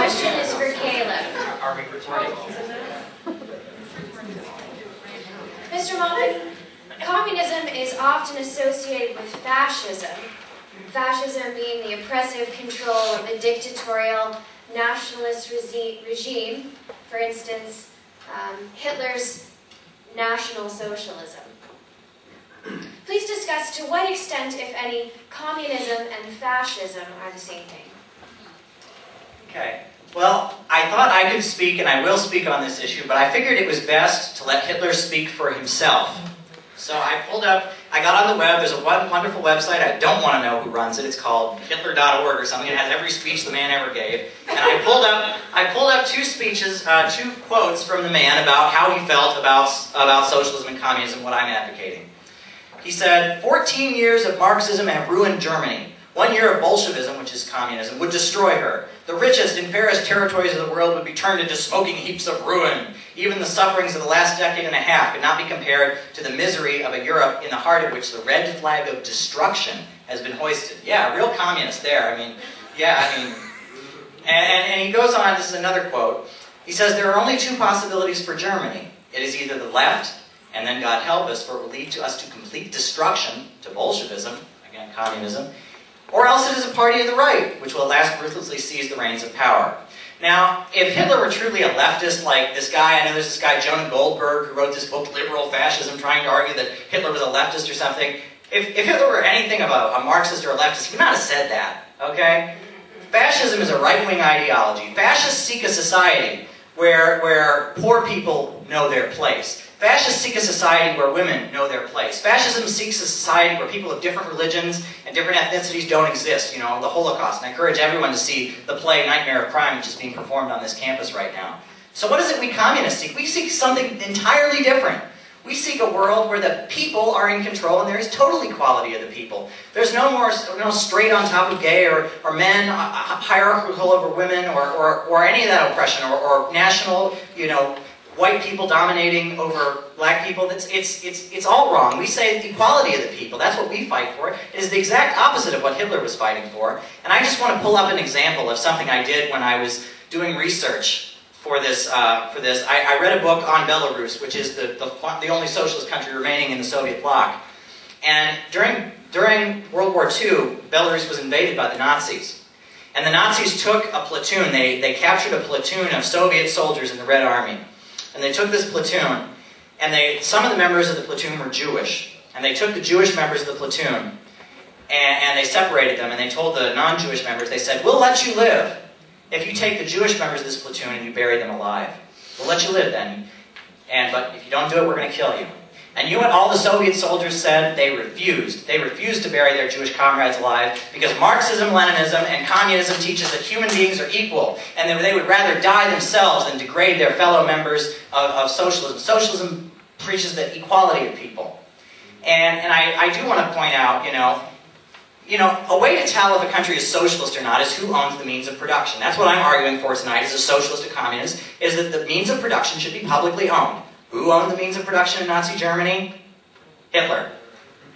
question is for Caleb. Are we recording? Mr. Maupin, communism is often associated with fascism. Fascism being the oppressive control of a dictatorial nationalist regime, for instance, Hitler's National Socialism. Please discuss to what extent, if any, communism and fascism are the same thing. Okay. Well, I thought I could speak, and I will speak on this issue, but I figured it was best to let Hitler speak for himself. So I got on the web, there's a wonderful website, I don't want to know who runs it, it's called hitler.org or something, it has every speech the man ever gave, and I pulled up two speeches, two quotes from the man about how he felt about socialism and communism, what I'm advocating. He said, 14 years of Marxism have ruined Germany. 1 year of Bolshevism, which is communism, would destroy her. The richest and fairest territories of the world would be turned into smoking heaps of ruin. Even the sufferings of the last decade and a half could not be compared to the misery of a Europe in the heart of which the red flag of destruction has been hoisted. Yeah, real communist there. I mean, yeah, I mean... And he goes on, this is another quote. He says, there are only two possibilities for Germany. It is either the left, and then God help us, for it will lead to us to complete destruction, to Bolshevism, again, communism, or else it is a party of the right, which will at last ruthlessly seize the reins of power. Now, if Hitler were truly a leftist, like this guy, I know there's this guy, Jonah Goldberg, who wrote this book, Liberal Fascism, trying to argue that Hitler was a leftist or something. If Hitler were anything of a Marxist or a leftist, he would not have said that, okay? Fascism is a right-wing ideology. Fascists seek a society where poor people know their place. Fascists seek a society where women know their place. Fascism seeks a society where people of different religions and different ethnicities don't exist, you know, the Holocaust. And I encourage everyone to see the play Nightmare of Crime, which is being performed on this campus right now. So what is it we communists seek? We seek something entirely different. We seek a world where the people are in control and there is total equality of the people. There's no straight on top of gay or men hierarchical over women or any of that oppression or national, you know, white people dominating over black people. It's all wrong. We say equality of the people. That's what we fight for. It is the exact opposite of what Hitler was fighting for. And I just want to pull up an example of something I did when I was doing research for this. I read a book on Belarus, which is the only socialist country remaining in the Soviet bloc. And during World War II, Belarus was invaded by the Nazis. And the Nazis took a platoon. They captured a platoon of Soviet soldiers in the Red Army. And they took this platoon, and some of the members of the platoon were Jewish. And they took the Jewish members of the platoon, and they separated them, and they told the non-Jewish members, they said, we'll let you live if you take the Jewish members of this platoon and you bury them alive. We'll let you live then, but if you don't do it, we're going to kill you. And you know what all the Soviet soldiers said? They refused. They refused to bury their Jewish comrades alive because Marxism, Leninism, and communism teaches that human beings are equal and that they would rather die themselves than degrade their fellow members of socialism. Socialism preaches the equality of people. And I do want to point out, you know, a way to tell if a country is socialist or not is who owns the means of production. That's what I'm arguing for tonight as a socialist or communist, is that the means of production should be publicly owned. Who owned the means of production in Nazi Germany? Hitler.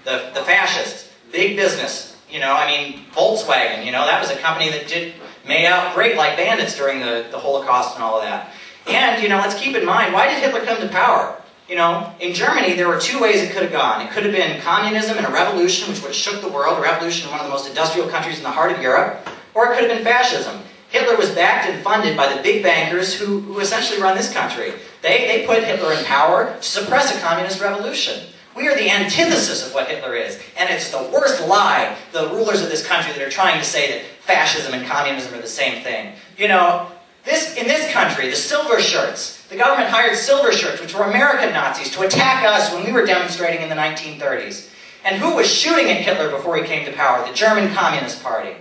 The fascists. Big business. You know, I mean, Volkswagen, you know, that was a company that made out great like bandits during the Holocaust and all of that. And, you know, let's keep in mind, why did Hitler come to power? You know, in Germany, there were two ways it could have gone. It could have been communism and a revolution, which would have shook the world, a revolution in one of the most industrial countries in the heart of Europe, or it could have been fascism. Hitler was backed and funded by the big bankers who essentially run this country. They put Hitler in power to suppress a communist revolution. We are the antithesis of what Hitler is. And it's the worst lie, the rulers of this country that are trying to say that fascism and communism are the same thing. You know, in this country, the silver shirts, the government hired silver shirts, which were American Nazis, to attack us when we were demonstrating in the 1930s. And who was shooting at Hitler before he came to power? The German Communist Party.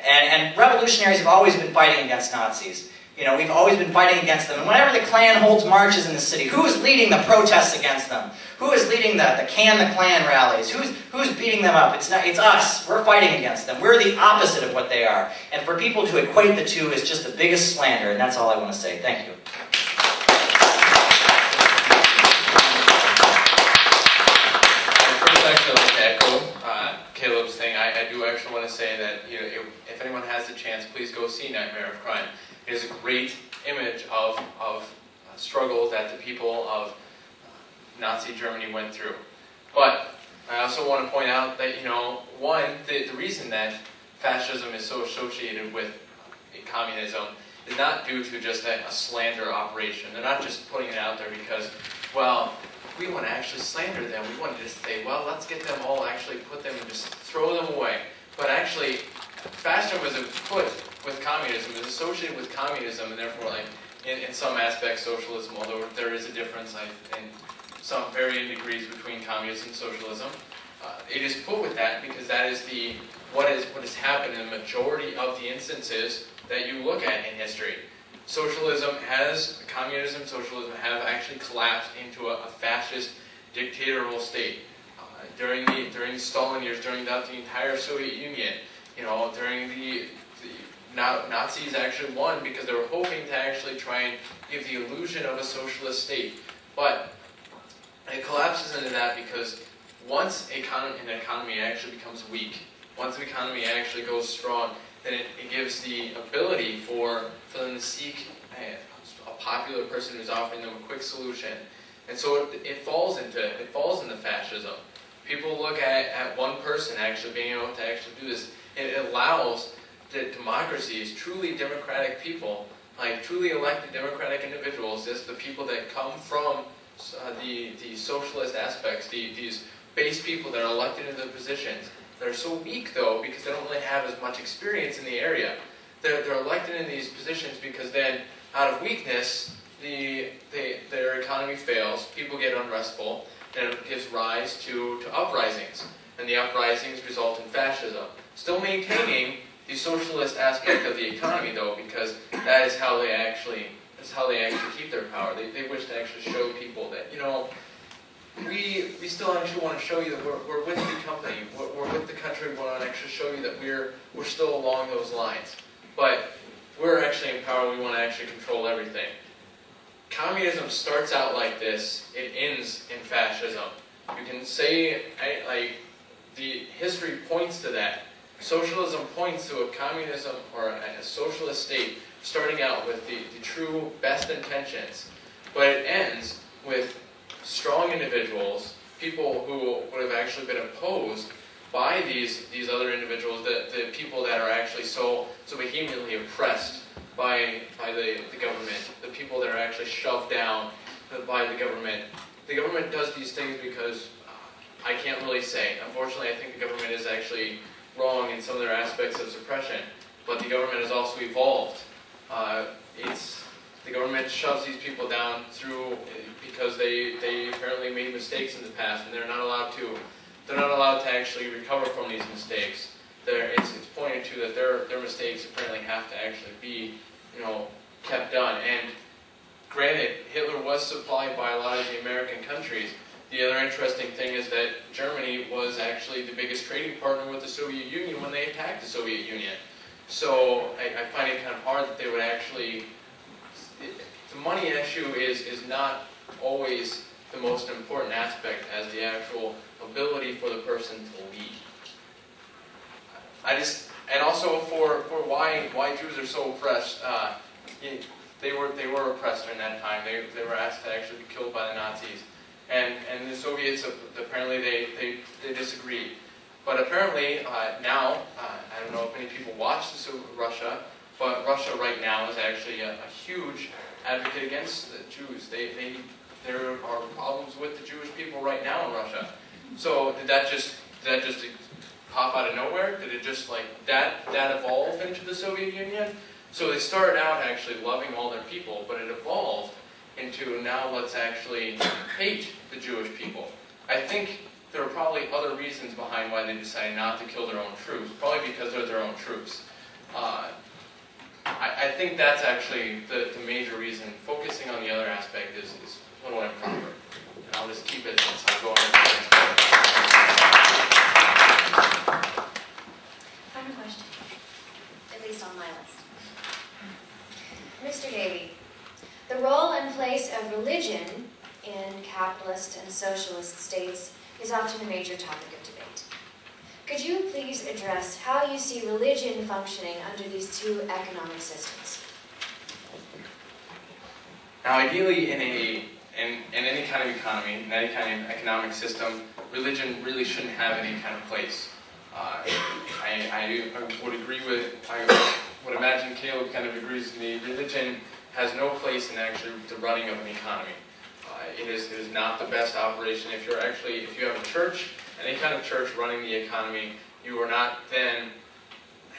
And revolutionaries have always been fighting against Nazis. You know, we've always been fighting against them. And whenever the Klan holds marches in the city, who is leading the protests against them? Who is leading the Can the Klan rallies? Who's beating them up? It's us. We're fighting against them. We're the opposite of what they are. And for people to equate the two is just the biggest slander, and that's all I want to say. Thank you. First, actually, I'd like to echo Caleb's thing. I do actually want to want to say that if anyone has the chance, please go see Nightmare of Crime. It is a great image of struggle that the people of Nazi Germany went through. But I also want to point out that, the reason that fascism is so associated with communism is not due to just a slander operation. They're not just putting it out there because, well, we want to actually slander them. We want to just say, well, let's get them all, actually put them and just throw them away. But actually, fascism was put with communism, is associated with communism, and therefore, like, in some aspects, socialism, although there is a difference in some varying degrees between communism and socialism. It is put with that because that is what has happened in the majority of the instances that you look at in history. Communism, socialism have actually collapsed into a fascist dictatorial state. During the Stalin years, during the entire Soviet Union, during the Nazis actually won because they were hoping to actually try and give the illusion of a socialist state. But it collapses into that because once an economy actually becomes weak, once the economy actually goes strong, then it gives the ability for them to seek a popular person who's offering them a quick solution. And so it falls into fascism. People look at one person actually being able to actually do this. It allows the democracies, truly democratic people, like truly elected democratic individuals, as the people that come from the socialist aspects, these base people that are elected into the positions. They're so weak, though, because they don't really have as much experience in the area. They're elected in these positions because then, out of weakness, their economy fails, people get unrestful, and it gives rise to uprisings. And the uprisings result in fascism. Still maintaining the socialist aspect of the economy, though, because that is how they actually keep their power. They wish to actually show people that, we still actually want to show you that we're with the company, we're with the country, we want to actually show you that we're still along those lines. But we're actually in power, we want to actually control everything. Communism starts out like this, it ends in fascism. You can say, the history points to that. Socialism points to a communism or a socialist state starting out with the true best intentions, but it ends with strong individuals, people who would have actually been opposed by these other individuals, the people that are actually so vehemently oppressed by the government, the people that are actually shoved down by the government. The government does these things because I can't really say. Unfortunately, I think the government is actually wrong in some of their aspects of suppression, but the government has also evolved. The government shoves these people down through because they apparently made mistakes in the past, and they're not allowed to actually recover from these mistakes. It's pointed to that their mistakes apparently have to actually be kept done. And granted, Hitler was supplied by a lot of the American countries. The other interesting thing is that Germany was actually the biggest trading partner with the Soviet Union when they attacked the Soviet Union. So I find it kind of hard that they would actually... The money issue is not always the most important aspect as the actual ability for the person to lead. And also for why Jews are so oppressed, they were oppressed during that time. They were asked to actually be killed by the Nazis. And the Soviets, apparently they disagreed. But apparently now, I don't know if many people watch Russia, but Russia right now is actually a huge advocate against the Jews. There are problems with the Jewish people right now in Russia. So did that just pop out of nowhere? Did it just like that evolve into the Soviet Union? So they started out actually loving all their people, but it evolved into now let's actually hate the Jewish people. I think there are probably other reasons behind why they decided not to kill their own troops, probably because they're their own troops. I think that's actually the major reason. Focusing on the other aspect is a little improper. And I'll just keep it since I'm going to the next one. Final question, at least on my list. Mr. Davey, the role and place of religion in capitalist and socialist states is often a major topic of debate. Could you please address how you see religion functioning under these two economic systems? Now, ideally, in any kind of economy, in any kind of economic system, religion really shouldn't have any kind of place. I would agree with, I would imagine Caleb kind of agrees with me, religion has no place in actually the running of an economy. It is not the best operation. If you have a church, any kind of church running the economy, you are not then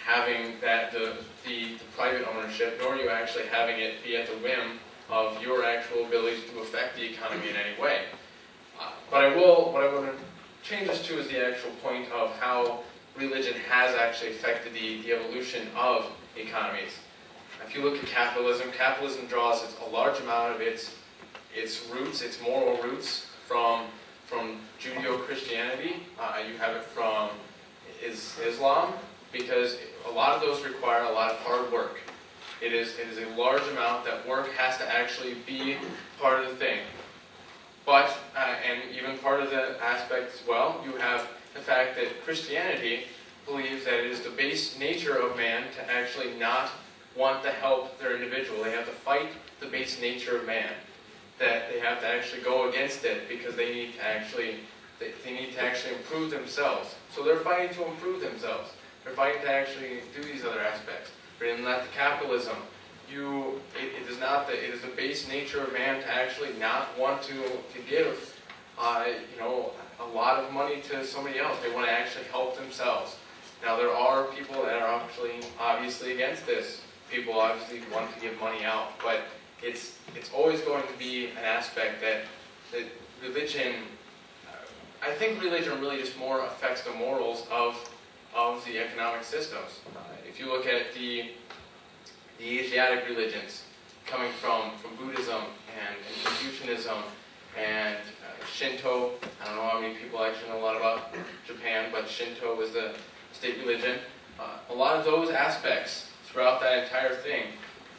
having the private ownership, nor are you actually having it be at the whim of your actual ability to affect the economy in any way. What I want to change this to is the actual point of how religion has actually affected the evolution of economies. If you look at capitalism, capitalism draws a large amount of its roots, its moral roots, from Judeo-Christianity. You have it from Islam, because a lot of those require a lot of hard work. It is a large amount that work has to actually be part of the thing. But, and even part of the aspect as well, you have the fact that Christianity believes that it is the base nature of man to actually not want to help their individual. They have to fight the base nature of man. That they have to actually go against it because they need to actually improve themselves. So they're fighting to improve themselves. They're fighting to actually do these other aspects. But in that capitalism, it is the base nature of man to actually not want to give a lot of money to somebody else. They want to actually help themselves. Now there are people that are actually obviously against this. People obviously want to give money out, but it's always going to be an aspect that religion, I think religion really just more affects the morals of the economic systems. If you look at the Asiatic religions, coming from Buddhism and Confucianism and Shinto, I don't know how many people actually know a lot about Japan, but Shinto was the state religion. A lot of those aspects throughout that entire thing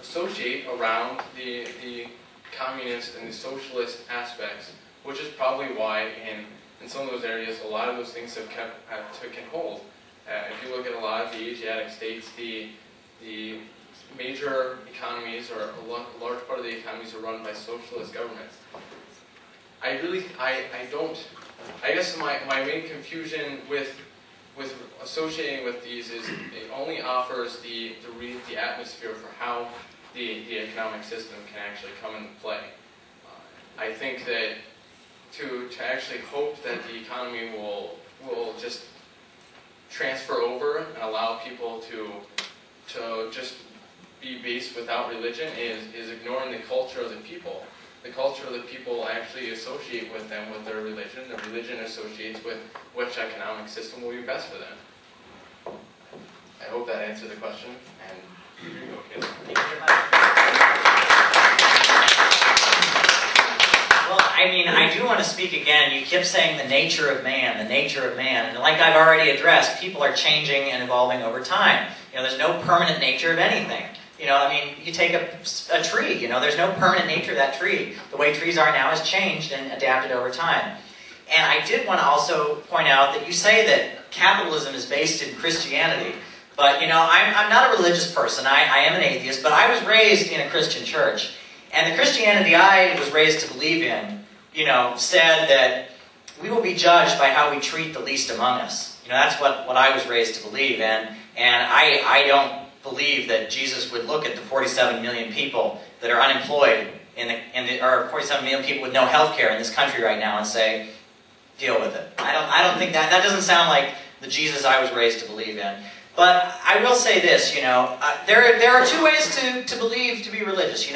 associate around the communist and the socialist aspects, which is probably why in some of those areas a lot of those things have taken hold. If you look at a lot of the Asiatic states, the major economies, or a large part of the economies, are run by socialist governments. I guess my main confusion with associating with these is it only offers the atmosphere for how the economic system can actually come into play. I think that to actually hope that the economy will just transfer over and allow people to just be based without religion is ignoring the culture of the people. The culture of the people actually associate with them with their religion. The religion associates with which economic system will be best for them. I hope that answered the question. And here you go, Caleb. Thank you very much. Well, I mean, I do want to speak again. You kept saying the nature of man, the nature of man. And like I've already addressed, people are changing and evolving over time. There's no permanent nature of anything. I mean, you take a tree, there's no permanent nature of that tree. The way trees are now has changed and adapted over time. And I did want to also point out that you say that capitalism is based in Christianity. But, I'm not a religious person. I am an atheist, but I was raised in a Christian church. And the Christianity I was raised to believe in, said that we will be judged by how we treat the least among us. That's what I was raised to believe in. And I don't believe that Jesus would look at the 47 million people that are unemployed or 47 million people with no health care in this country right now and say, deal with it. I don't think that doesn't sound like the Jesus I was raised to believe in. But I will say this, there are two ways to believe, to be religious.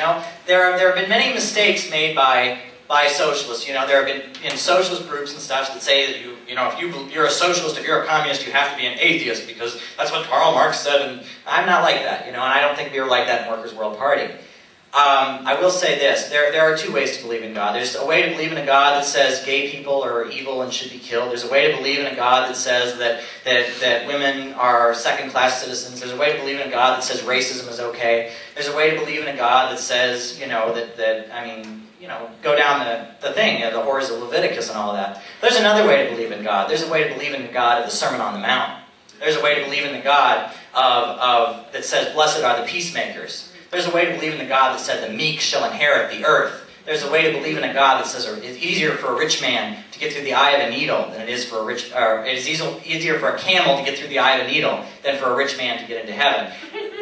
There have been many mistakes made by socialists. There have been in socialist groups and stuff that say that if you're a socialist, if you're a communist, you have to be an atheist because that's what Karl Marx said. And I'm not like that, and I don't think we were like that in Workers' World Party. I will say this, there are two ways to believe in God. There's a way to believe in a God that says gay people are evil and should be killed. There's a way to believe in a God that says that women are second-class citizens. There's a way to believe in a God that says racism is okay. There's a way to believe in a God that says, go down the thing, the horrors of Leviticus and all of that. There's another way to believe in God. There's a way to believe in the God of the Sermon on the Mount. There's a way to believe in the God that says, blessed are the peacemakers. There's a way to believe in the God that said, the meek shall inherit the earth. There's a way to believe in a God that says it's easier for a rich man to get through the eye of a needle than it is for it is easier for a camel to get through the eye of a needle than for a rich man to get into heaven.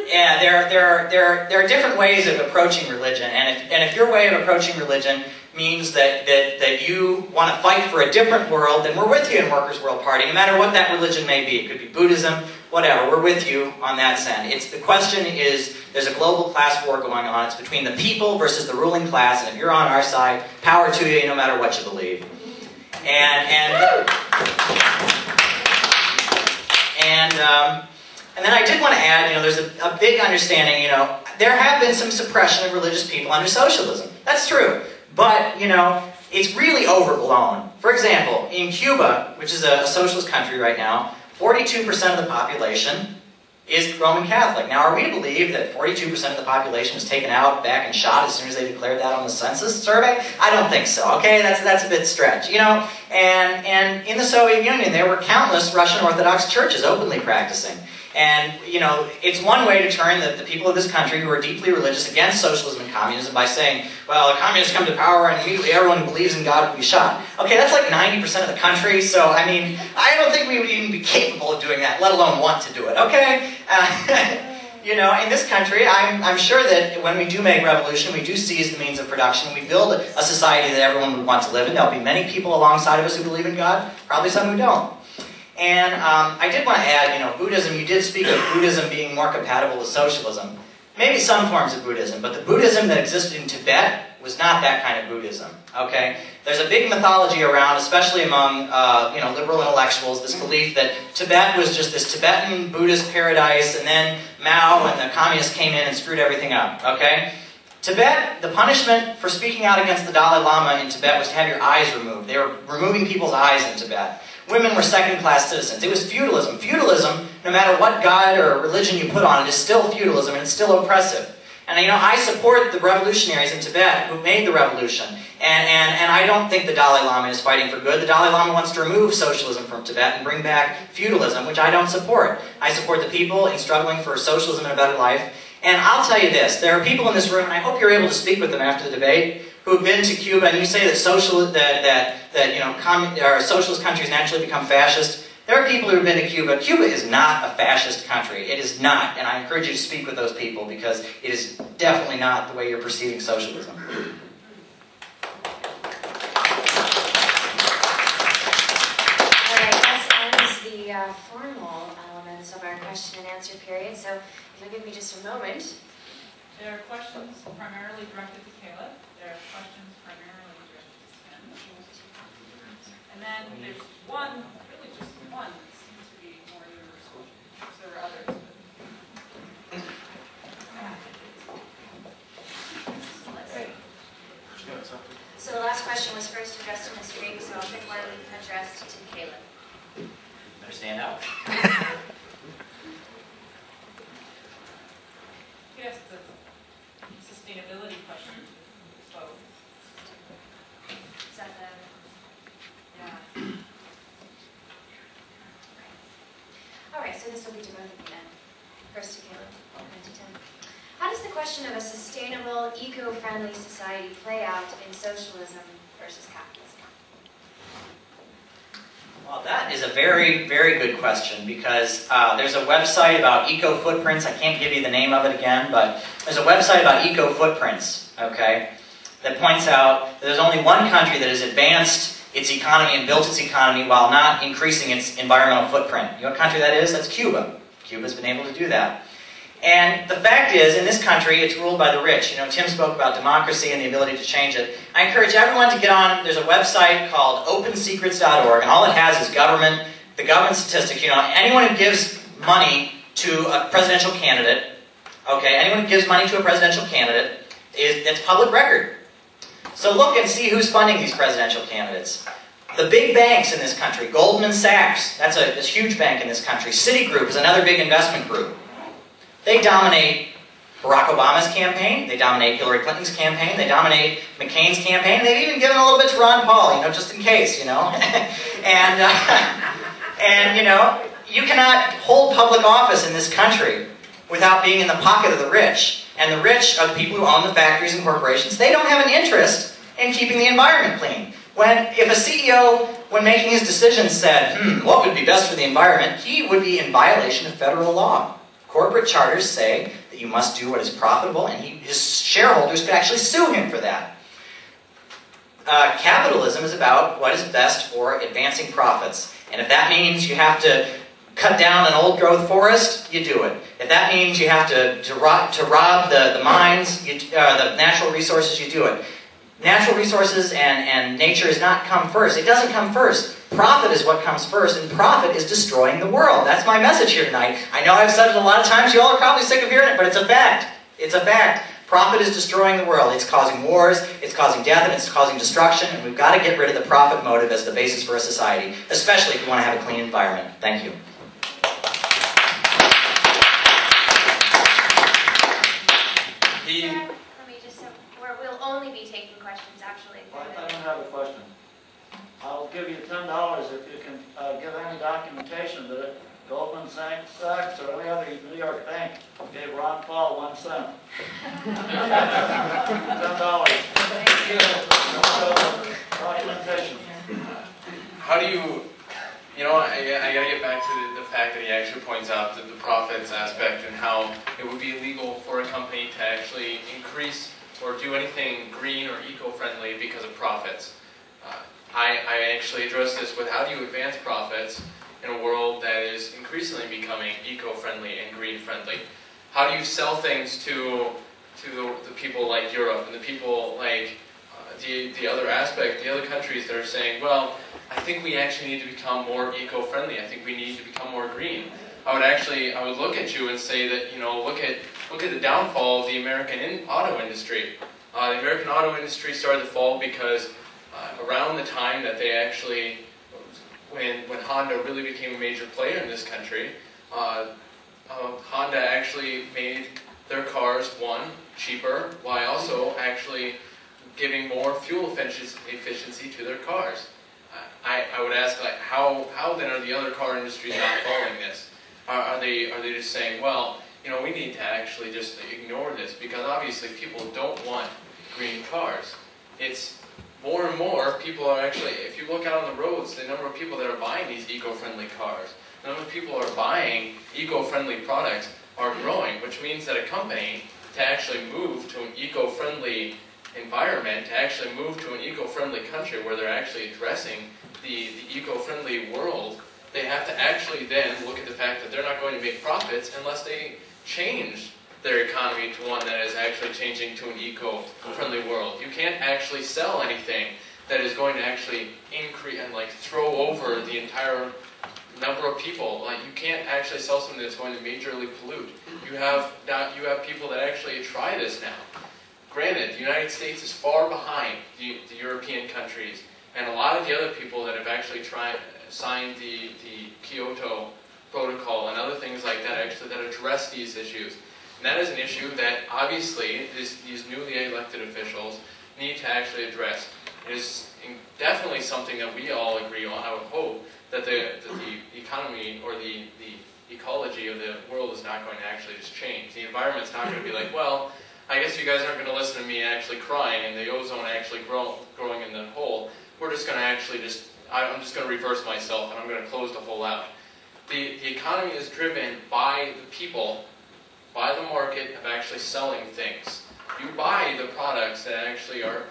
Yeah, there are different ways of approaching religion, and if your way of approaching religion means that you want to fight for a different world, then we're with you in Workers' World Party, no matter what that religion may be. It could be Buddhism, whatever. We're with you on that side. The question is, there's a global class war going on. It's between the people versus the ruling class, and if you're on our side, power to you, no matter what you believe. And then I did want to add, there's a big understanding, there have been some suppression of religious people under socialism. That's true. But, it's really overblown. For example, in Cuba, which is a socialist country right now, 42% of the population is Roman Catholic. Now, are we to believe that 42% of the population was taken out, back, and shot as soon as they declared that on the census survey? I don't think so, okay? That's a bit stretch, And in the Soviet Union, there were countless Russian Orthodox churches openly practicing. And, it's one way to turn the people of this country who are deeply religious against socialism and communism by saying, well, the communists come to power and immediately everyone who believes in God will be shot. Okay, that's like 90% of the country, so, I don't think we would even be capable of doing that, let alone want to do it, okay? In this country, I'm sure that when we do make revolution, we do seize the means of production, we build a society that everyone would want to live in. There'll be many people alongside of us who believe in God, probably some who don't. And I did want to add, Buddhism, you did speak of Buddhism being more compatible with socialism. Maybe some forms of Buddhism, but the Buddhism that existed in Tibet was not that kind of Buddhism, okay? There's a big mythology around, especially among, liberal intellectuals, this belief that Tibet was just this Tibetan Buddhist paradise, and then Mao and the communists came in and screwed everything up, okay? Tibet, the punishment for speaking out against the Dalai Lama in Tibet was to have your eyes removed. They were removing people's eyes in Tibet. Women were second-class citizens. It was feudalism. Feudalism, no matter what god or religion you put on it, is still feudalism and it's still oppressive. And I support the revolutionaries in Tibet who made the revolution. And I don't think the Dalai Lama is fighting for good. The Dalai Lama wants to remove socialism from Tibet and bring back feudalism, which I don't support. I support the people in struggling for socialism and a better life. And I'll tell you this, there are people in this room, and I hope you're able to speak with them after the debate, who've been to Cuba, and you say that socialist countries naturally become fascist. There are people who have been to Cuba. Cuba is not a fascist country. It is not, and I encourage you to speak with those people because it is definitely not the way you're perceiving socialism. All right, this ends the formal elements of our question and answer period, so if you'll give me just a moment. There are questions primarily directed to Caleb. There are questions primarily directed to Sven. And then there's one, really just one, that seems to be more universal. There are others. Let's see. So the last question was first addressed to Mr. Davey, so I'll pick one addressed to Caleb. Better stand out. Yes, the sustainability question. So, Is that the... yeah. All right, so this will be to both of you then. First to Caleb, 1 to 10. How does the question of a sustainable, eco-friendly society play out in socialism versus capitalism? Well, that is a very, very good question because there's a website about eco-footprints. I can't give you the name of it again, but there's a website about eco-footprints, okay, that points out that there's only one country that has advanced its economy and built its economy while not increasing its environmental footprint. You know what country that is? That's Cuba. Cuba's been able to do that. And the fact is, in this country, it's ruled by the rich. Tim spoke about democracy and the ability to change it. I encourage everyone to get on, there's a website called opensecrets.org, and all it has is the government statistics. Anyone who gives money to a presidential candidate, okay, anyone who gives money to a presidential candidate That's public record. So look and see who's funding these presidential candidates. The big banks in this country, Goldman Sachs, that's a huge bank in this country. Citigroup is another big investment group. They dominate Barack Obama's campaign, they dominate Hillary Clinton's campaign, they dominate McCain's campaign, they've even given a little bit to Ron Paul, just in case, and you cannot hold public office in this country without being in the pocket of the rich. And the rich are the people who own the factories and corporations. They don't have an interest in keeping the environment clean. If a CEO, when making his decisions, said, what would be best for the environment, he would be in violation of federal law. Corporate charters say that you must do what is profitable, and his shareholders could actually sue him for that. Capitalism is about what is best for advancing profits. And if that means you have to cut down an old-growth forest, you do it. If that means you have to rob the mines, the natural resources, you do it. Natural resources and nature does not come first. It doesn't come first. Profit is what comes first, and profit is destroying the world. That's my message here tonight. I know I've said it a lot of times. You all are probably sick of hearing it, but it's a fact. It's a fact. Profit is destroying the world. It's causing wars, it's causing death, and it's causing destruction, and we've got to get rid of the profit motive as the basis for a society, especially if we want to have a clean environment. Thank you. Let me just, we'll only be taking questions, actually. Well, I don't have a question. I'll give you $10 if you can give any documentation that Goldman Sachs or any other New York bank gave Ron Paul 1 cent. $10. Documentation. How do you, I gotta get back to the fact that he actually points out the profits aspect and how it would be illegal for a company to actually increase or do anything green or eco-friendly because of profits. I actually address this with how do you advance profits in a world that is increasingly becoming eco-friendly and green-friendly? How do you sell things to the people like Europe and the people like the other aspect, the other countries that are saying, well, I think we actually need to become more eco-friendly. I think we need to become more green. I would look at you and say that, look at the downfall of the American auto industry. The American auto industry started to fall because around the time that they actually, when Honda really became a major player in this country, Honda actually made their cars, one, cheaper, while also actually giving more fuel efficiency to their cars. I would ask, how then are the other car industries not following this? Are they just saying, well, we need to actually just ignore this because obviously people don't want green cars. It's more and more people are actually, if you look out on the roads, the number of people that are buying these eco-friendly cars, the number of people who are buying eco-friendly products are growing, which means that a company to actually move to an eco-friendly environment, to actually move to an eco-friendly country where they're actually addressing the eco-friendly world, they have to actually then look at the fact that they're not going to make profits unless they change their economy to one that is actually changing to an eco-friendly world. You can't actually sell anything that is going to actually increase and throw over the entire number of people. You can't actually sell something that's going to majorly pollute. You have people that actually try this now. Granted, the United States is far behind the European countries, and a lot of the other people that have actually signed the Kyoto Protocol and other things like that that address these issues. And that is an issue that obviously these newly elected officials need to actually address. It is definitely something that we all agree on. I would hope that the economy or the ecology of the world is not going to actually just change. The environment's not going to be like, well, I guess you guys aren't going to listen to me actually crying and the ozone actually growing in the hole. We're just going to actually I'm just going to reverse myself and I'm going to close the hole out. The economy is driven by the people, by the market of actually selling things. You buy the products that actually are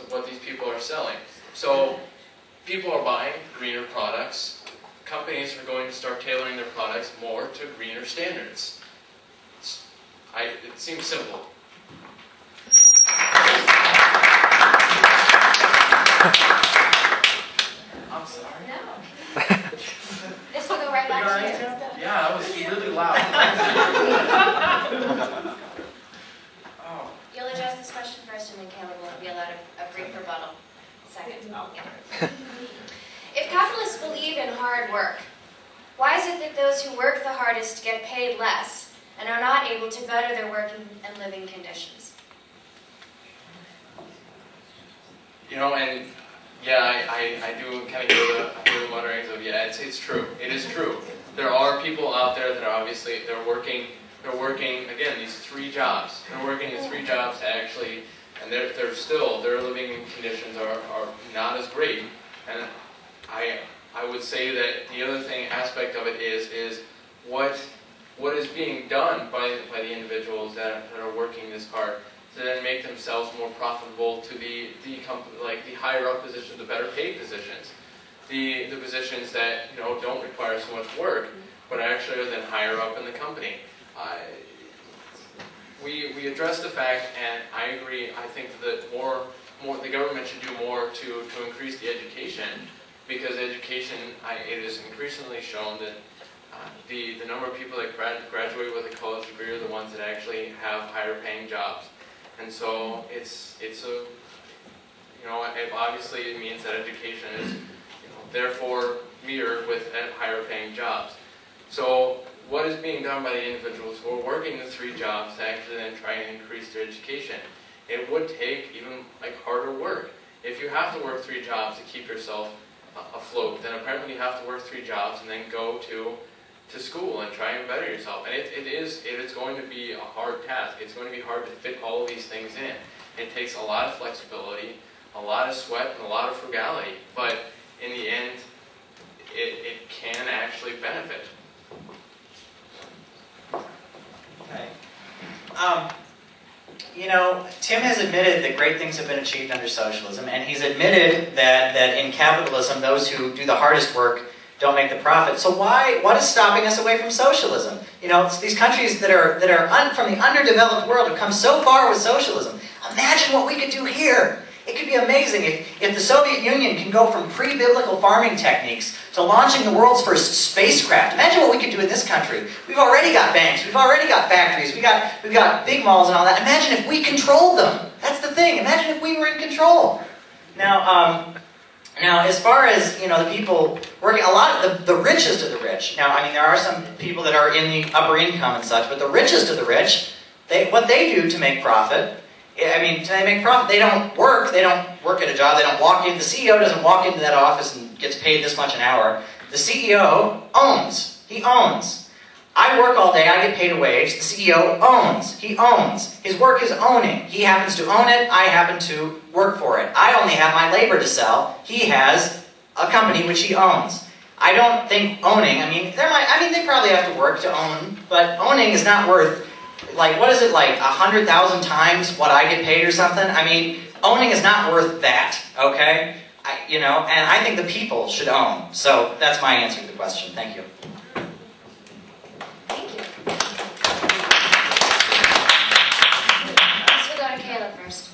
what these people are selling. So people are buying greener products. Companies are going to start tailoring their products more to greener standards. It seems simple. I'm sorry. No. This will go right back to you. Yeah, that was really loud. Oh. You'll allowed a brief rebuttal. Second. Yeah. If capitalists believe in hard work, why is it that those who work the hardest get paid less and are not able to better their working and living conditions? You know, and yeah, I do kind of hear the mutterings of, yeah, it's true. It is true. There are people out there that are obviously, they're working, again, these 3 jobs. They're working these 3 jobs to actually, and they're still, their living conditions are not as great. And I would say that the other aspect of it is what is being done by the individuals that are working this hard to then make themselves more profitable to the higher up positions, the better paid positions, the positions that don't require so much work, but actually are then higher up in the company. We address the fact, and I agree. I think that more the government should do more to increase the education, because education, it is increasingly shown that the number of people that graduate with a college degree are the ones that actually have higher paying jobs. And so it's a, obviously it means that education is, therefore mirrored with higher paying jobs. So what is being done by the individuals who are working the 3 jobs to actually then try and increase their education? It would take even harder work. If you have to work 3 jobs to keep yourself afloat, then apparently you have to work 3 jobs and then go to school and try and better yourself. And it is going to be a hard task. It's going to be hard to fit all of these things in. It takes a lot of flexibility, a lot of sweat, and a lot of frugality. But in the end, it can actually benefit. Okay. Tim has admitted that great things have been achieved under socialism, and he's admitted that in capitalism, those who do the hardest work don't make the profit. So what is stopping us away from socialism? It's these countries that are from the underdeveloped world have come so far with socialism. Imagine what we could do here. It could be amazing if the Soviet Union can go from pre-biblical farming techniques to launching the world's first spacecraft. Imagine what we could do in this country. We've already got banks, we've already got factories, we've got big malls and all that. Imagine if we controlled them. That's the thing. Imagine if we were in control. Now, as far as the people working, a lot of the richest of the rich. Now, there are some people that are in the upper income and such, but the richest of the rich, what they do to make profit. They don't work. They don't work at a job. They don't walk in. The CEO doesn't walk into that office and gets paid this much an hour. The CEO owns. He owns. I work all day. I get paid a wage. The CEO owns. He owns. His work is owning. He happens to own it. I happen to work for it. I only have my labor to sell. He has a company which he owns. I don't think owning. They probably have to work to own, but owning is not worth. What is it, 100,000 times what I get paid or something? Owning is not worth that, okay? And I think the people should own. So that's my answer to the question. Thank you. Thank you. Let's go to Caleb first.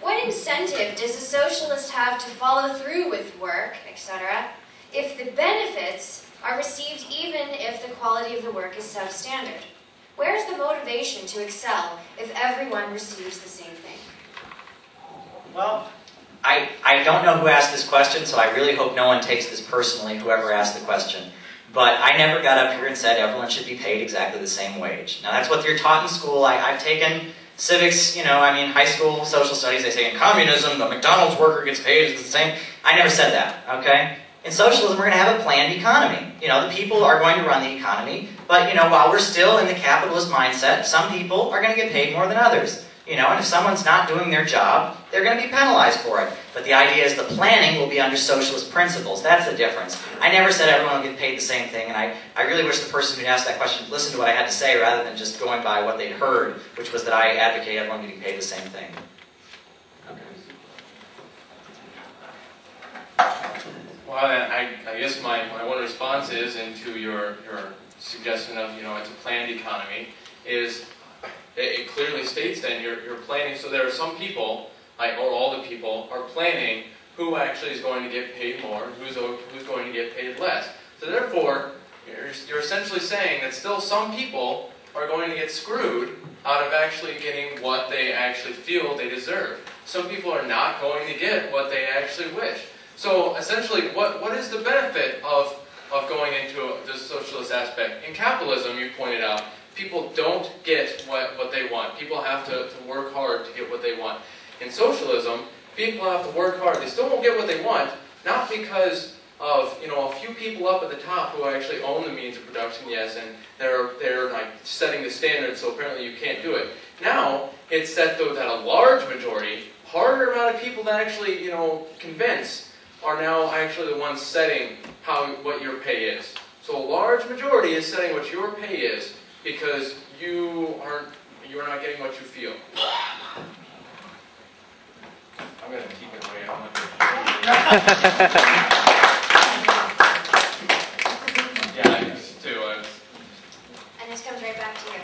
What incentive does a socialist have to follow through with work, etc., if the benefits are received even if the quality of the work is substandard? Where's the motivation to excel if everyone receives the same thing? Well, I don't know who asked this question, so I really hope no one takes this personally, whoever asked the question. But I never got up here and said everyone should be paid exactly the same wage. Now, that's what you're taught in school. I've taken civics, high school social studies. They say in communism, the McDonald's worker gets paid the same. I never said that, okay? In socialism, we're going to have a planned economy. The people are going to run the economy, but, while we're still in the capitalist mindset, some people are going to get paid more than others. And if someone's not doing their job, they're going to be penalized for it. But the idea is the planning will be under socialist principles. That's the difference. I never said everyone will get paid the same thing, and I really wish the person who asked that question listened to what I had to say rather than just going by what they'd heard, which was that I advocate everyone getting paid the same thing. Well, I guess my one response is into your suggestion of, it's a planned economy, is it clearly states then you're planning, so there are some people, or all the people, are planning who actually is going to get paid more and who's going to get paid less. So therefore, you're essentially saying that still some people are going to get screwed out of actually getting what they actually feel they deserve. some people are not going to get what they actually wish. So essentially, what is the benefit of going into the socialist aspect? In capitalism, you pointed out, people don't get what they want. People have to work hard to get what they want. In socialism, people have to work hard. They still won't get what they want, not because of a few people up at the top who actually own the means of production, yes, and they're like setting the standard, so apparently you can't do it. Now it's set though that a large majority, harder amount of people that actually convince, are now actually the ones setting what your pay is. So a large majority is setting what your pay is because you're not getting what you feel. I'm going to keep it away. Yeah, I used to. And this comes right back to you.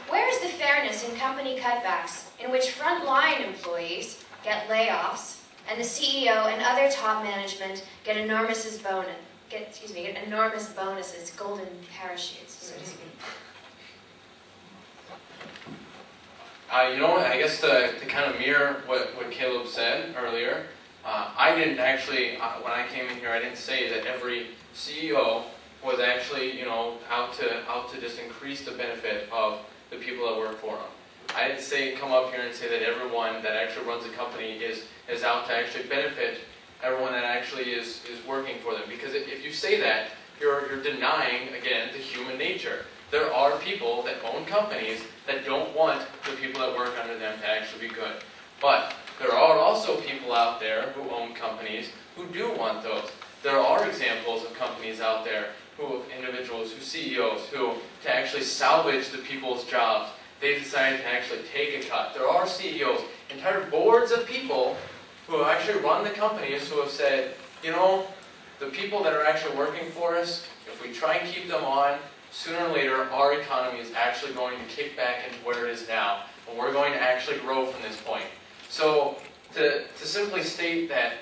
Where is the fairness in company cutbacks in which frontline employees get layoffs and the CEO and other top management get enormous bonuses, golden parachutes, so to speak? I guess to kind of mirror what Caleb said earlier, I didn't actually, when I came in here, I didn't say that every CEO was actually, out to just increase the benefit of the people that work for them. I didn't come up here and say that everyone that actually runs a company is out to actually benefit everyone that actually is working for them. Because if you say that, you're denying, again, the human nature. There are people that own companies that don't want the people that work under them to actually be good. But there are also people out there who own companies who do want those. There are examples of companies out there individuals, CEOs, who, to actually salvage the people's jobs, they decided to actually take a cut. There are CEOs, entire boards of people who actually run the companies who have said, the people that are actually working for us, if we try and keep them on, sooner or later our economy is actually going to kick back into where it is now, and we're going to actually grow from this point. So to simply state that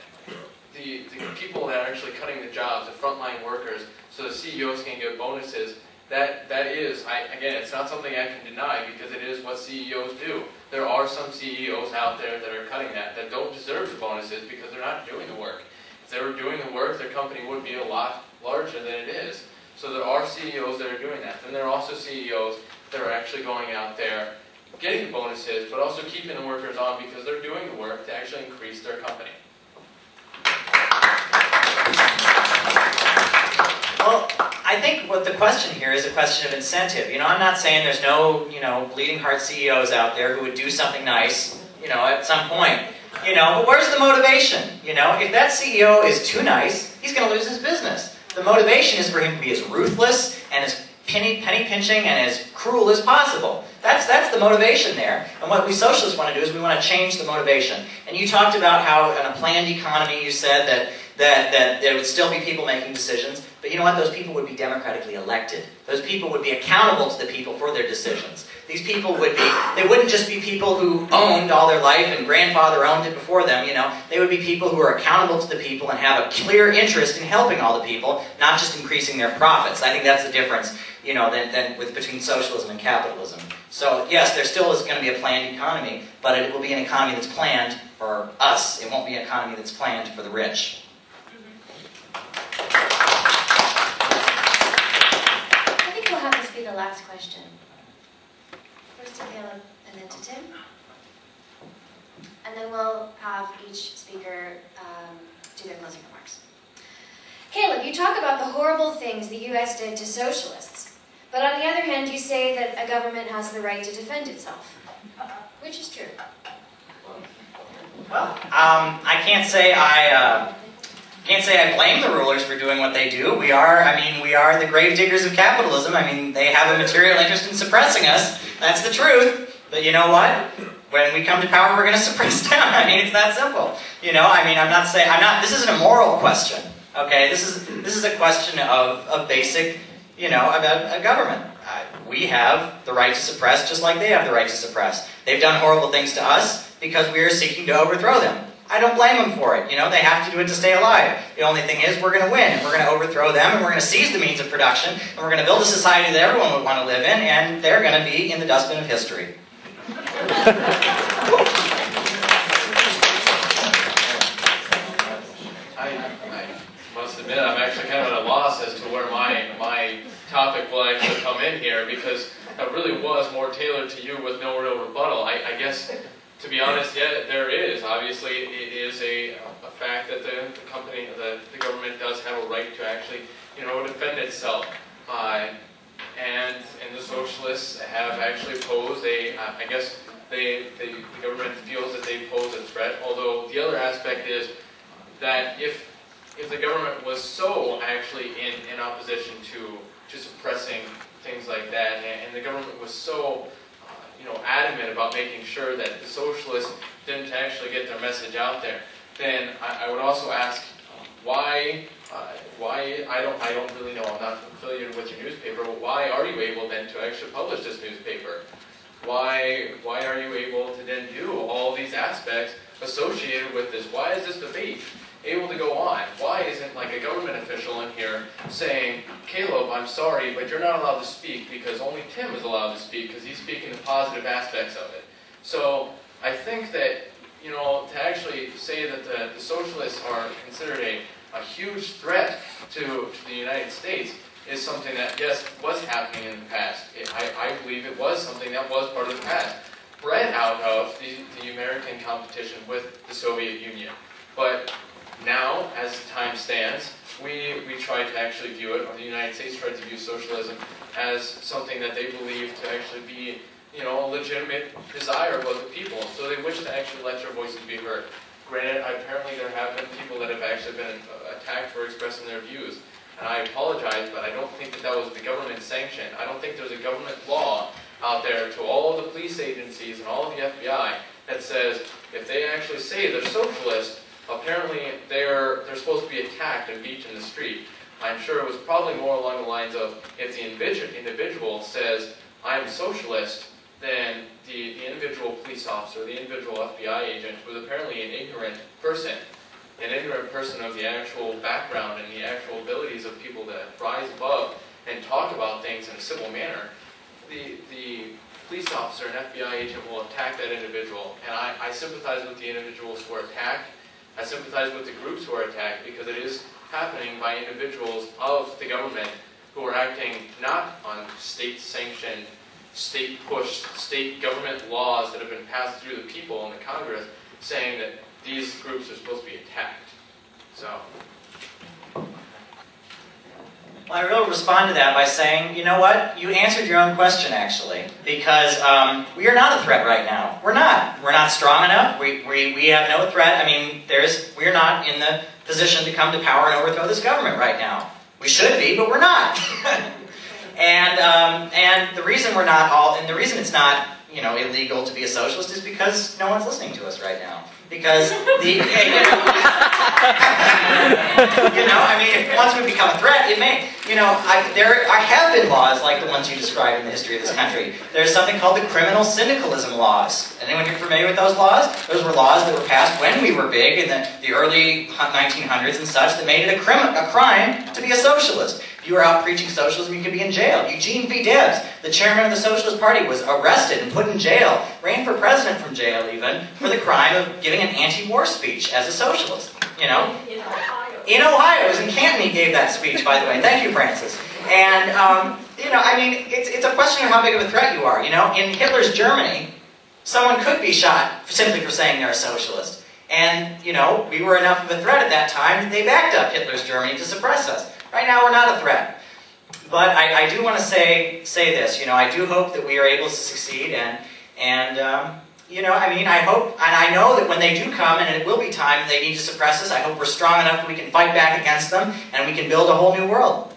the people that are actually cutting the jobs, the frontline workers, so the CEOs can get bonuses, that is, again, it's not something I can deny because it is what CEOs do. There are some CEOs out there that are cutting that don't deserve the bonuses because they're not doing the work. If they were doing the work, their company would be a lot larger than it is. So there are CEOs that are doing that. Then there are also CEOs that are actually going out there, getting the bonuses, but also keeping the workers on because they're doing the work to actually increase their company. Well, I think what the question here is a question of incentive. I'm not saying there's no, bleeding heart CEOs out there who would do something nice, at some point. But where's the motivation? If that CEO is too nice, he's going to lose his business. The motivation is for him to be as ruthless and as penny pinching and as cruel as possible. That's the motivation there. And what we socialists want to do is we want to change the motivation. And you talked about how in a planned economy you said that there would still be people making decisions. But you know what? Those people would be democratically elected. Those people would be accountable to the people for their decisions. These people they wouldn't just be people who owned all their life and grandfather owned it before them, They would be people who are accountable to the people and have a clear interest in helping all the people, not just increasing their profits. I think that's the difference, between socialism and capitalism. So yes, there still is going to be a planned economy, but it will be an economy that's planned for us. It won't be an economy that's planned for the rich. I think we'll have this be the last question. First to Caleb, and then to Tim. And then we'll have each speaker do their closing remarks. Caleb, you talk about the horrible things the U.S. did to socialists. But on the other hand, you say that a government has the right to defend itself. Which is true? Well, I can't say I blame the rulers for doing what they do. We are the grave diggers of capitalism. They have a material interest in suppressing us. That's the truth. But you know what? When we come to power, we're going to suppress them. It's that simple. This isn't a moral question. Okay, this is a question of basic, about a government. We have the right to suppress just like they have the right to suppress. They've done horrible things to us because we are seeking to overthrow them. I don't blame them for it. They have to do it to stay alive. The only thing is we're going to win, and we're going to overthrow them, and we're going to seize the means of production, and we're going to build a society that everyone would want to live in, and they're going to be in the dustbin of history. in here because it really was more tailored to you with no real rebuttal. I guess, to be honest, yeah, there is. Obviously, it is a fact that the government does have a right to actually, defend itself. And the socialists have actually posed I guess the government feels that they pose a threat, although the other aspect is that if the government was so actually in opposition to suppressing things like that, and the government was so adamant about making sure that the socialists didn't actually get their message out there, then I would also ask why I don't really know, I'm not familiar with your newspaper, but why are you able then to actually publish this newspaper? Why are you able to then do all these aspects associated with this? Why is this debate able to go on? Why isn't like a government official in here saying, Caleb, I'm sorry, but you're not allowed to speak because only Tim is allowed to speak because he's speaking the positive aspects of it. So I think that, to actually say that the socialists are considered a huge threat to the United States is something that, yes, was happening in the past. I believe it was something that was part of the past, bred out of the American competition with the Soviet Union. But now, as time stands, we try to actually view it, or the United States tried to view socialism as something that they believe to actually be, a legitimate desire of the people. So they wish to actually let their voices be heard. Granted, apparently there have been people that have actually been attacked for expressing their views. And I apologize, but I don't think that was the government sanction. I don't think there's a government law out there to all of the police agencies and all of the FBI that says if they actually say they're socialist, apparently they're supposed to be attacked and beaten in the street. I'm sure it was probably more along the lines of if the individual says, I'm socialist, then the individual police officer, the individual FBI agent was apparently an ignorant person of the actual background and the actual abilities of people to rise above and talk about things in a civil manner. The police officer and FBI agent will attack that individual, and I sympathize with the individuals who are attacked. I sympathize with the groups who are attacked because it is happening by individuals of the government who are acting not on state-sanctioned, state-pushed, state government laws that have been passed through the people in the Congress saying that these groups are supposed to be attacked. So. Well, I will respond to that by saying, you know what? You answered your own question, actually, because we are not a threat right now. We're not. We're not strong enough. We have no threat. I mean, we're not in the position to come to power and overthrow this government right now. We should be, but we're not. And the reason we're not the reason it's not, illegal to be a socialist is because no one's listening to us right now. Because once we become a threat, it may, there have been laws like the ones you described in the history of this country. There's something called the criminal syndicalism laws. Anyone here familiar with those laws? Those were laws that were passed when we were big in the early 1900s and such that made it a crime to be a socialist. If you were out preaching socialism, you could be in jail. Eugene V. Debs, the chairman of the Socialist Party, was arrested and put in jail, ran for president from jail even, for the crime of giving an anti-war speech as a socialist. In Ohio. In Ohio. It was in Canton he gave that speech, by the way. Thank you, Francis. And, it's a question of how big of a threat you are. In Hitler's Germany, someone could be shot simply for saying they're a socialist. And, we were enough of a threat at that time that they backed up Hitler's Germany to suppress us. Right now, we're not a threat. But I do want to say this. I do hope that we are able to succeed. I hope, and I know that when they do come, and it will be time they need to suppress us, I hope we're strong enough that we can fight back against them, and we can build a whole new world.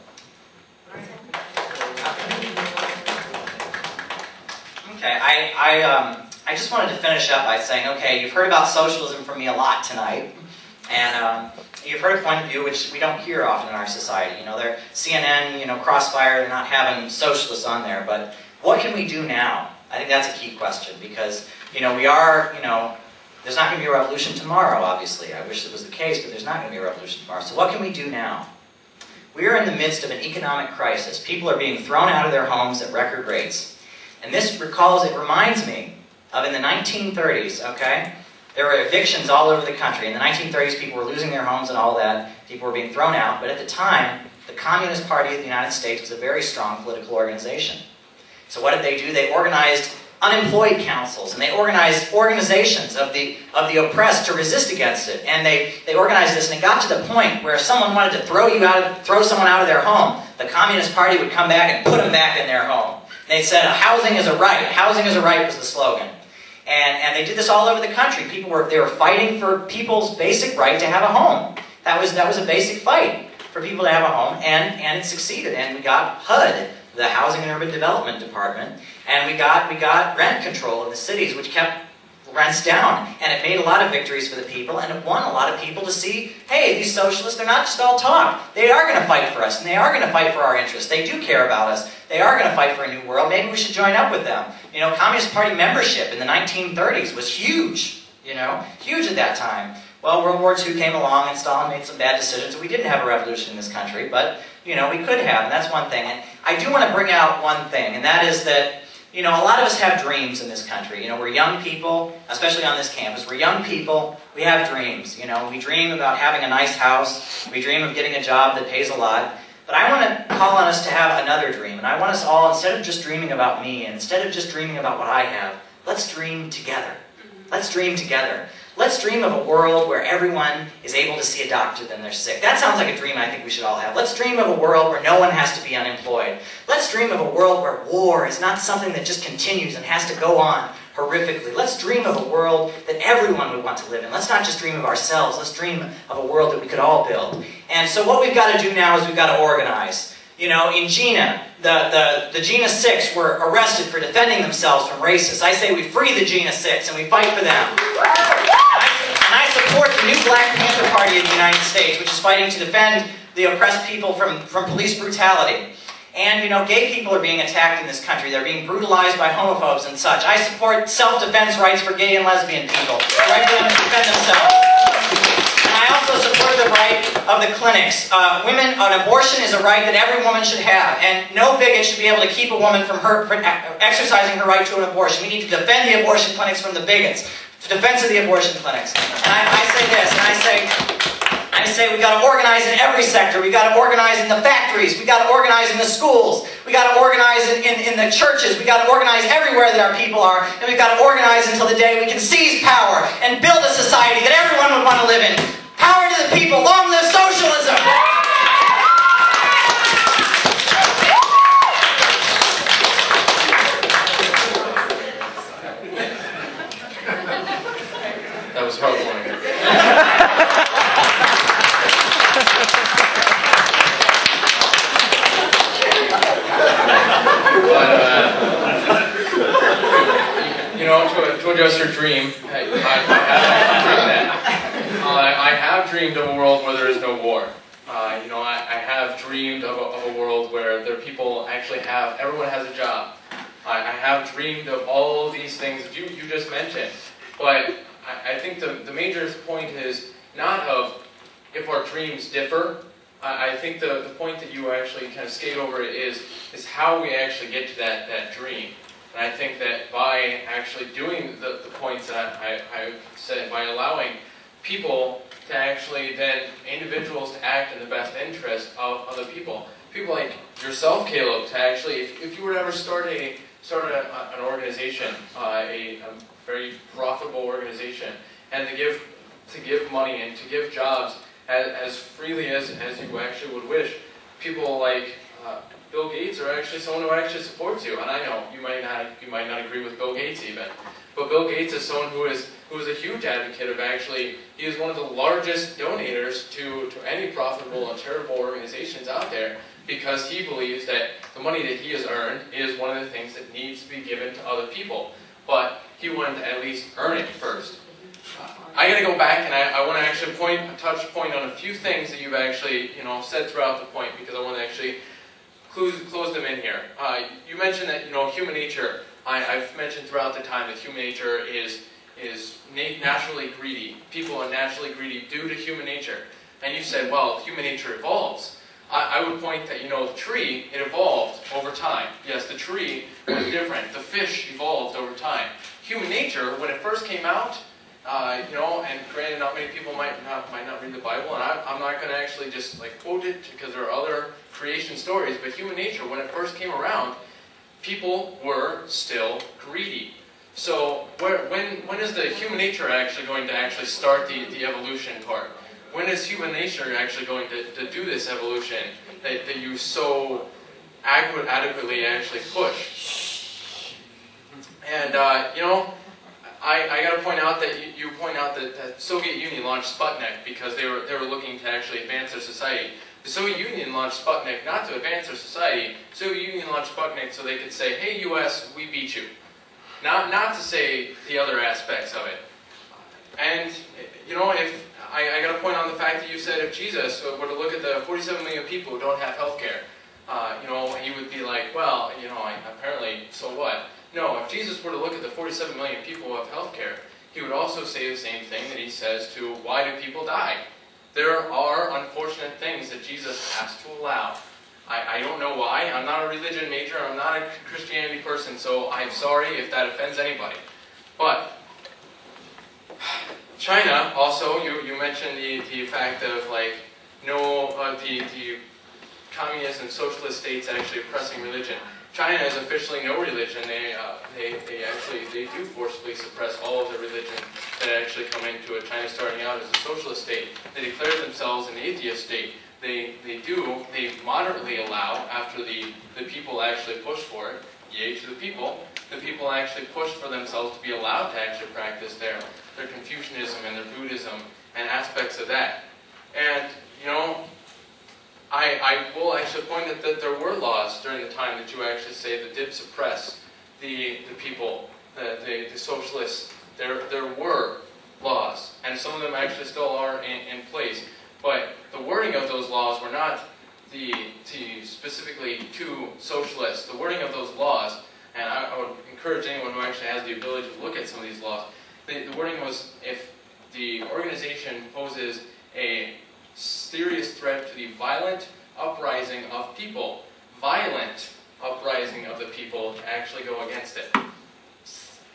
Okay, I just wanted to finish up by saying, okay, you've heard about socialism from me a lot tonight, and you've heard a point of view which we don't hear often in our society. They're CNN, Crossfire, they're not having socialists on there, but what can we do now? I think that's a key question, because, there's not going to be a revolution tomorrow, obviously. I wish it was the case, but there's not going to be a revolution tomorrow. So what can we do now? We are in the midst of an economic crisis. People are being thrown out of their homes at record rates. And it reminds me of in the 1930s, okay? There were evictions all over the country. In the 1930s, people were losing their homes and all that. People were being thrown out. But at the time, the Communist Party of the United States was a very strong political organization. So what did they do? They organized unemployed councils, and they organized organizations of the oppressed to resist against it. And they organized this, and it got to the point where if someone wanted to throw someone out of their home, the Communist Party would come back and put them back in their home. And they said, housing is a right. Housing is a right was the slogan. And they did this all over the country. They were fighting for people's basic right to have a home. That was a basic fight for people to have a home, and it succeeded. And we got HUD, the Housing and Urban Development Department, and we got rent control in the cities, which kept rents down. And it made a lot of victories for the people, and it won a lot of people to see, hey, these socialists, they're not just all talk. They are going to fight for us, and they are going to fight for our interests. They do care about us. They are going to fight for a new world. Maybe we should join up with them. You know, Communist Party membership in the 1930s was huge, you know, huge at that time. Well, World War II came along, and Stalin made some bad decisions. We didn't have a revolution in this country, but, you know, we could have, and that's one thing. And I do want to bring out one thing, and that is that, you know, a lot of us have dreams in this country. You know, we're young people, especially on this campus. We're young people. We have dreams. You know, we dream about having a nice house. We dream of getting a job that pays a lot. But I want to call on us to have another dream. And I want us all, instead of just dreaming about me, and instead of just dreaming about what I have, let's dream together. Let's dream together. Let's dream of a world where everyone is able to see a doctor when they're sick. That sounds like a dream I think we should all have. Let's dream of a world where no one has to be unemployed. Let's dream of a world where war is not something that just continues and has to go on horrifically. Let's dream of a world that everyone would want to live in. Let's not just dream of ourselves. Let's dream of a world that we could all build. And so what we've got to do now is we've got to organize. You know, in Gina, the Gina 6 were arrested for defending themselves from racists. I say we free the Gina 6 and we fight for them. And I support the new Black Panther Party in the United States, which is fighting to defend the oppressed people from police brutality. And, you know, gay people are being attacked in this country. They're being brutalized by homophobes and such. I support self-defense rights for gay and lesbian people. The right for them to defend themselves. And I also support the right of the clinics. An abortion is a right that every woman should have. And no bigot should be able to keep a woman from exercising her right to an abortion. We need to defend the abortion clinics from the bigots. Defense of the abortion clinics. And I say this, and I say we've got to organize in every sector. We've got to organize in the factories. We've got to organize in the schools. We've got to organize in the churches. We've got to organize everywhere that our people are. And we've got to organize until the day we can seize power and build a society that everyone would want to live in. Power to the people. Long live socialism! That was heartwarming. You know, to address your dream, I have dreamed of a world where there is no war. You know, I have dreamed of a world where there are people everyone has a job. I have dreamed of all of these things that you just mentioned. But I think the major point is not of if our dreams differ. I think the point that you actually kind of skate over is how we actually get to that dream. And I think that by actually doing the points that I've said, by allowing people to actually then, individuals to act in the best interest of other people. People like yourself, Caleb, to actually, if you were to ever start an organization, a very profitable organization, and to give money and to give jobs as freely as you actually would wish, people like Bill Gates are actually someone who actually supports you. And I know you might not agree with Bill Gates even, but Bill Gates is someone who is a huge advocate of he is one of the largest donators to any profitable and charitable organizations out there, because he believes that the money that he has earned is one of the things that needs to be given to other people. But he wanted to at least earn it first. I got to go back, and I want to actually touch point on a few things that you've actually said throughout the point, because I want to actually close them in here. You mentioned that human nature. I've mentioned throughout the time that human nature is naturally greedy. People are naturally greedy due to human nature. And you said, well, human nature evolves. I would point that the tree, it evolved over time. Yes, the tree was different. The fish evolved over time. Human nature, when it first came out, and granted, not many people might not read the Bible, and I'm not going to actually just like quote it because there are other creation stories. But human nature, when it first came around, people were still greedy. So when is the human nature actually going to actually start the evolution part? When is human nature actually going to do this evolution that you so adequately actually push? And you know, I got to point out that you point out that the Soviet Union launched Sputnik because they were looking to actually advance their society. The Soviet Union launched Sputnik not to advance their society. The Soviet Union launched Sputnik so they could say, "Hey, U.S., we beat you." Not to say the other aspects of it. And you know, if I got to point on the fact that you said if Jesus were to look at the 47 million people who don't have health care, you know, he would be like, well, you know, apparently, so what? No, if Jesus were to look at the 47 million people who have health care, he would also say the same thing that he says to why do people die? There are unfortunate things that Jesus has to allow. I don't know why. I'm not a religion major. I'm not a Christianity person, so I'm sorry if that offends anybody. But China, also, you mentioned the fact of like the communist and socialist states actually oppressing religion. China is officially no religion. They do forcibly suppress all of the religion that actually come into it. China starting out as a socialist state. They declare themselves an atheist state. They moderately allow after the people actually push for it. Yay to the people. The people actually push for themselves to be allowed to actually practice their Confucianism and their Buddhism and aspects of that. And, you know, I will actually point out that there were laws during the time that you actually say that did suppress the people, the socialists. There were laws, and some of them actually still are in place. But the wording of those laws were not specifically to socialists. The wording of those laws, and I would encourage anyone who actually has the ability to look at some of these laws, the wording was if the organization poses a serious threat to the violent uprising of people, violent uprising of the people to actually go against it.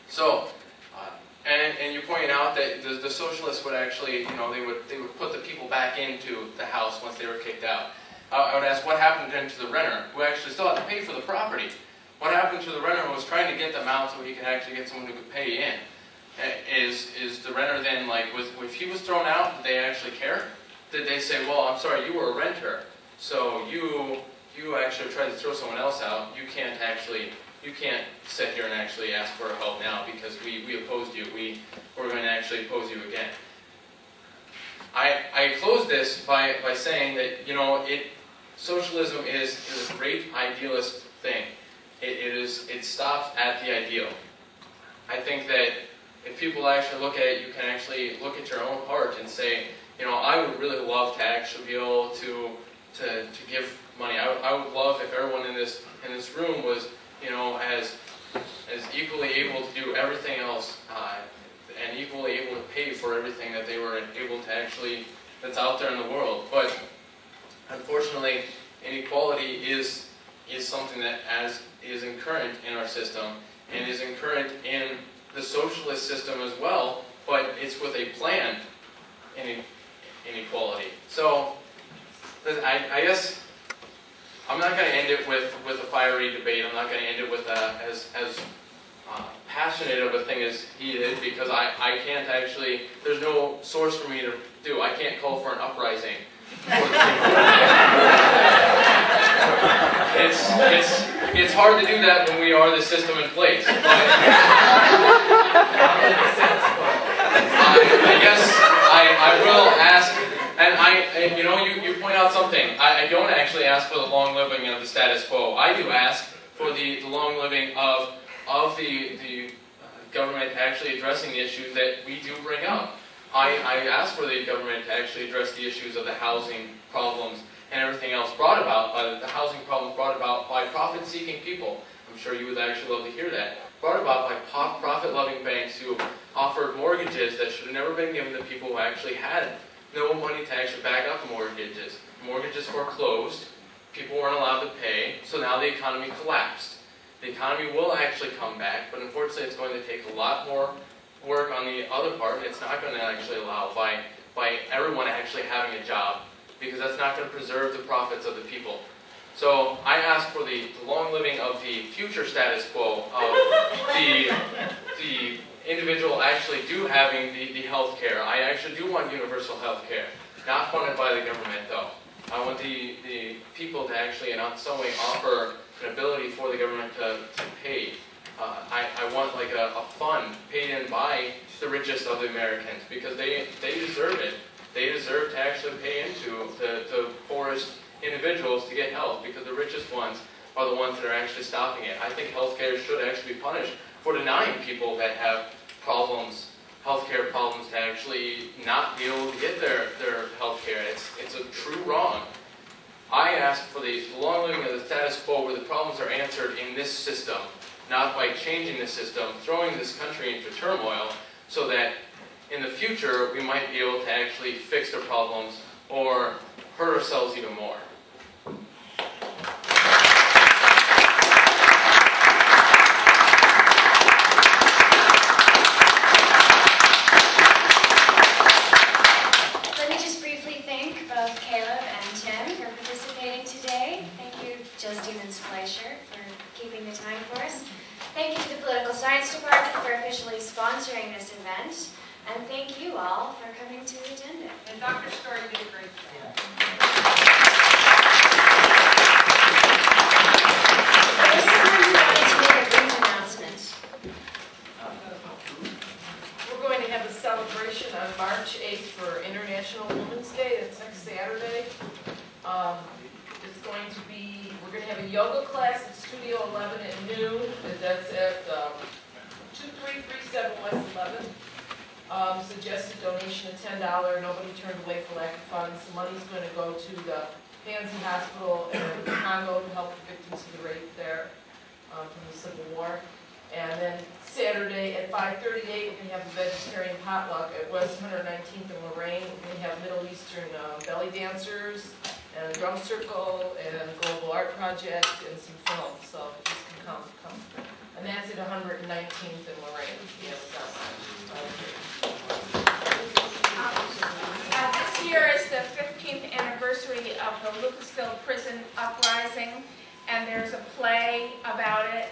So, and you pointed out that the socialists would actually, you know, they would put the people back into the house once they were kicked out. I would ask what happened then to the renter, who actually still had to pay for the property. What happened to the renter who was trying to get them out so he could actually get someone who could pay in? Is the renter then, like, if he was thrown out, did they actually care? Did they say, well, I'm sorry, you were a renter, so you actually tried to throw someone else out, you can't sit here and actually ask for help now because we opposed you, we're going to actually oppose you again. I close this by saying that, you know, socialism is a great idealist thing. It stops at the ideal. I think that if people actually look at it, you can actually look at your own heart and say, you know, I would really love to actually be able to give money. I would love if everyone in this room was, you know, as equally able to do everything else and equally able to pay for everything that they were able to actually, that's out there in the world. But unfortunately, inequality is something that is incurrent in our system and is incurrent in the socialist system as well, but it's with a planned inequality. So I guess I'm not going to end it with a fiery debate. I'm not going to end it with as passionate of a thing as he did, because I can't actually, there's no source for me to do. I can't call for an uprising. It's hard to do that when we are the system in place. But I guess I will ask, and you know, you point out something. I don't actually ask for the long living of the status quo. I do ask for the long living of the government actually addressing the issues that we do bring up. I ask for the government to actually address the issues of the housing problems and everything else brought about by the housing problems brought about by profit-seeking people. I'm sure you would actually love to hear that. Brought about by profit-loving banks who offered mortgages that should have never been given to people who actually had no money to actually back up the mortgages. Mortgages foreclosed, people weren't allowed to pay, so now the economy collapsed. The economy will actually come back, but unfortunately it's going to take a lot more work on the other part. It's not going to actually allow by everyone actually having a job, because that's not going to preserve the profits of the people. So I ask for the long living of the future status quo of the individual actually do having the health care. I actually do want universal health care, not funded by the government though. I want the people to actually in some way offer an ability for the government to pay. I want like a fund paid in by the richest of the Americans, because they deserve it. They deserve to actually pay into the poorest individuals to get health, because the richest ones are the ones that are actually stopping it. I think healthcare should actually be punished for denying people that have problems, healthcare problems, to actually not be able to get their healthcare. It's a true wrong. I ask for the long living of the status quo, where the problems are answered in this system, not by changing the system, throwing this country into turmoil, so that in the future we might be able to actually fix the problems or hurt ourselves even more. Let me just briefly thank both Caleb and Tim for participating today. Thank you, Justine and Fleischer, for keeping the time for us. Thank you to the Political Science Department for officially sponsoring this event. And thank you all for coming to attend it. And Dr. Story did a great job. There's someone who wanted to make a brief announcement. We're going to have a celebration on March 8th for International Women's Day. That's next Saturday. It's going to be, we're going to have a yoga class at Studio 11 at noon. And that's at 2337 West 11th. Suggested donation of $10. Nobody turned away for lack of funds. The money's going to go to the Pansy Hospital in Congo to help the victims of the rape there from the Civil War. And then Saturday at 5:38, we're going to have a vegetarian potluck at West 119th and Lorraine. We're going to have Middle Eastern belly dancers and a drum circle and a global art project and some film. So if you can come. And that's at 119th and Lorraine. Yes, this year is the 15th anniversary of the Lucasville prison uprising, and there's a play about it,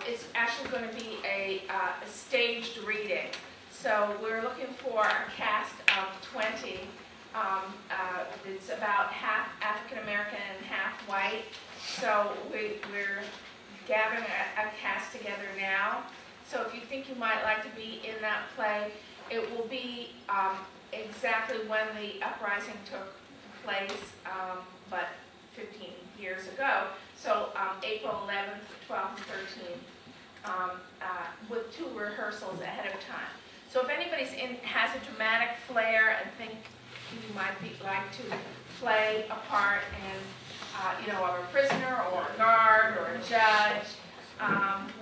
it's actually going to be a staged reading. So we're looking for a cast of 20. It's about half African American and half white. So we're gathering a cast together now. So if you think you might like to be in that play, it will be exactly when the uprising took place, but 15 years ago. So April 11th, 12th, and 13th, with 2 rehearsals ahead of time. So if anybody's has a dramatic flair and think you might like to play a part in, of a prisoner or a guard or a judge,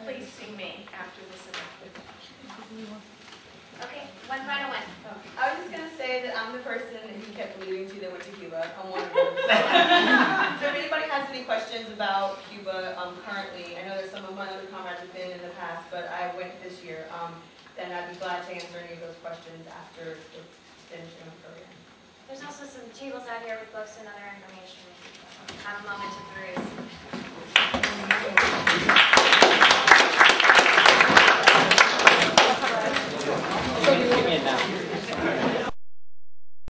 please see me after this event. Okay, one final one. I was just going to say that I'm the person that he kept alluding to that went to Cuba. I'm one of them. So if anybody has any questions about Cuba currently, I know that some of my other comrades have been in the past, but I went this year, then I'd be glad to answer any of those questions after the finish of the program. There's also some tables out here with books and other information. Have a moment to peruse.